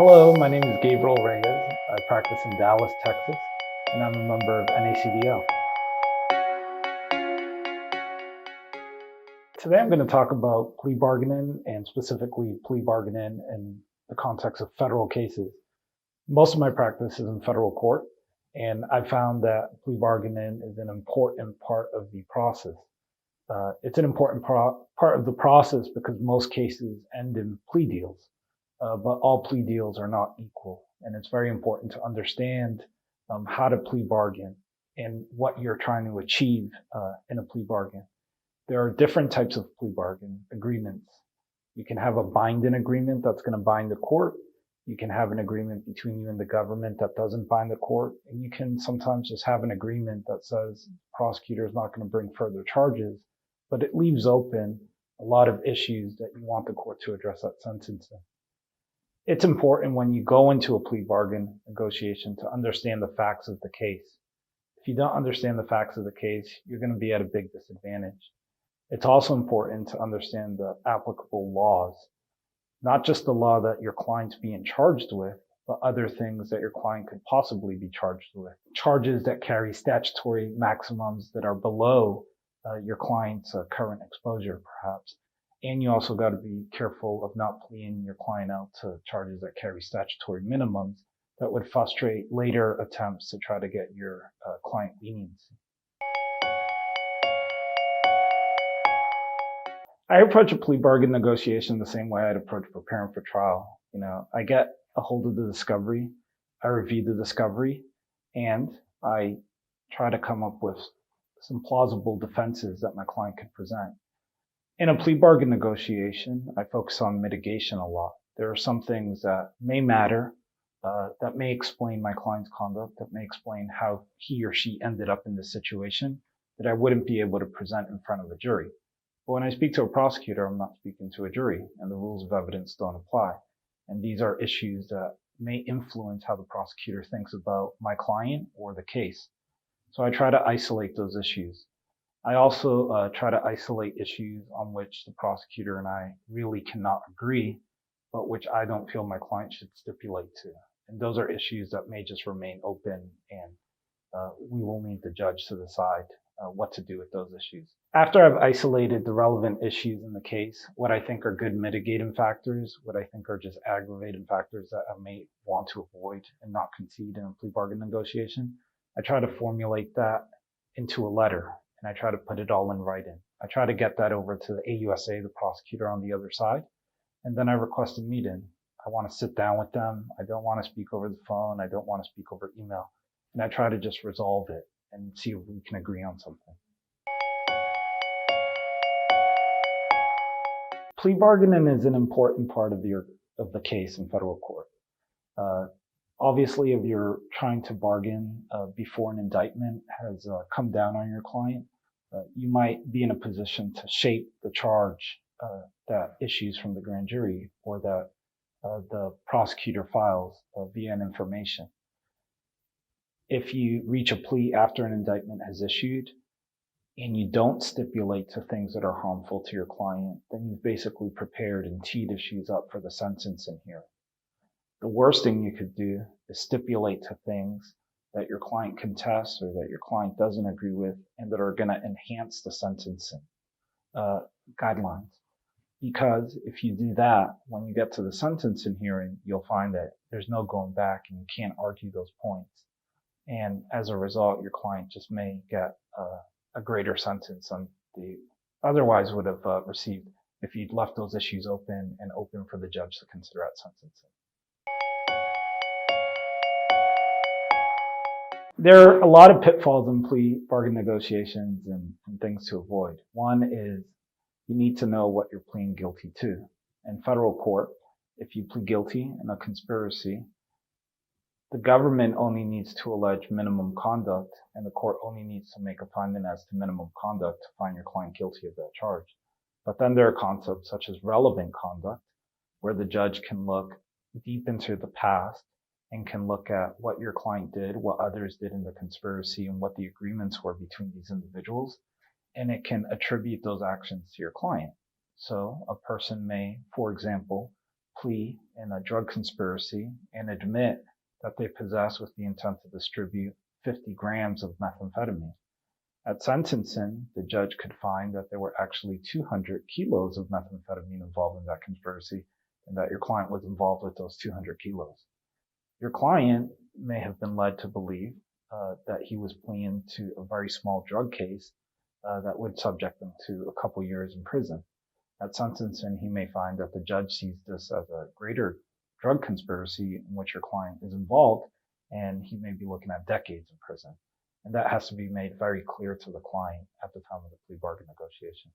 Hello, my name is Gabriel Reyes. I practice in Dallas, Texas, and I'm a member of NACDL. Today I'm going to talk about plea bargaining and specifically plea bargaining in the context of federal cases. Most of my practice is in federal court, and I found that plea bargaining is an important part of the process. It's an important part of the process because most cases end in plea deals. But all plea deals are not equal. And it's very important to understand how to plea bargain and what you're trying to achieve in a plea bargain. There are different types of plea bargain agreements. You can have a binding agreement that's going to bind the court. You can have an agreement between you and the government that doesn't bind the court. And you can sometimes just have an agreement that says the prosecutor is not going to bring further charges, but it leaves open a lot of issues that you want the court to address at sentencing. It's important when you go into a plea bargain negotiation to understand the facts of the case. If you don't understand the facts of the case, you're going to be at a big disadvantage. It's also important to understand the applicable laws, not just the law that your client's being charged with, but other things that your client could possibly be charged with. Charges that carry statutory maximums that are below your client's current exposure, perhaps. And you also got to be careful of not pleading your client out to charges that carry statutory minimums that would frustrate later attempts to try to get your client leniency. I approach a plea bargain negotiation the same way I'd approach preparing for trial. I get a hold of the discovery, I review the discovery, and I try to come up with some plausible defenses that my client could present. In a plea bargain negotiation, I focus on mitigation a lot. There are some things that may matter, that may explain my client's conduct, that may explain how he or she ended up in this situation that I wouldn't be able to present in front of a jury. But when I speak to a prosecutor, I'm not speaking to a jury, and the rules of evidence don't apply. And these are issues that may influence how the prosecutor thinks about my client or the case. So I try to isolate those issues. I also try to isolate issues on which the prosecutor and I really cannot agree, but which I don't feel my client should stipulate to. And those are issues that may just remain open, and we will need the judge to decide what to do with those issues. After I've isolated the relevant issues in the case, what I think are good mitigating factors, what I think are just aggravating factors that I may want to avoid and not concede in a plea bargain negotiation, I try to formulate that into a letter. And I try to put it all in writing. I try to get that over to the AUSA, the prosecutor on the other side, and then I request a meeting. I want to sit down with them. I don't want to speak over the phone. I don't want to speak over email. And I try to just resolve it and see if we can agree on something. Plea bargaining is an important part of the case in federal court. Obviously, if you're trying to bargain before an indictment has come down on your client, you might be in a position to shape the charge that issues from the grand jury or that the prosecutor files via an information. If you reach a plea after an indictment has issued and you don't stipulate to things that are harmful to your client, then you've basically prepared and teed issues up for the sentencing hearing. The worst thing you could do is stipulate to things that your client contests or that your client doesn't agree with and that are going to enhance the sentencing guidelines. Because if you do that, when you get to the sentencing hearing, you'll find that there's no going back and you can't argue those points. And as a result, your client just may get a greater sentence than they otherwise would have received if you'd left those issues open and open for the judge to consider at sentencing. There are a lot of pitfalls in plea bargain negotiations and things to avoid. One is you need to know what you're pleading guilty to. In federal court, if you plead guilty in a conspiracy, the government only needs to allege minimum conduct, and the court only needs to make a finding as to minimum conduct to find your client guilty of that charge. But then there are concepts such as relevant conduct, where the judge can look deep into the past and can look at what your client did, what others did in the conspiracy, and what the agreements were between these individuals. And it can attribute those actions to your client. So a person may, for example, plea in a drug conspiracy and admit that they possess with the intent to distribute 50 grams of methamphetamine. At sentencing, the judge could find that there were actually 200 kilos of methamphetamine involved in that conspiracy and that your client was involved with those 200 kilos. Your client may have been led to believe that he was pleading to a very small drug case that would subject him to a couple years in prison. At sentencing, he may find that the judge sees this as a greater drug conspiracy in which your client is involved, and he may be looking at decades in prison. And that has to be made very clear to the client at the time of the plea bargain negotiation.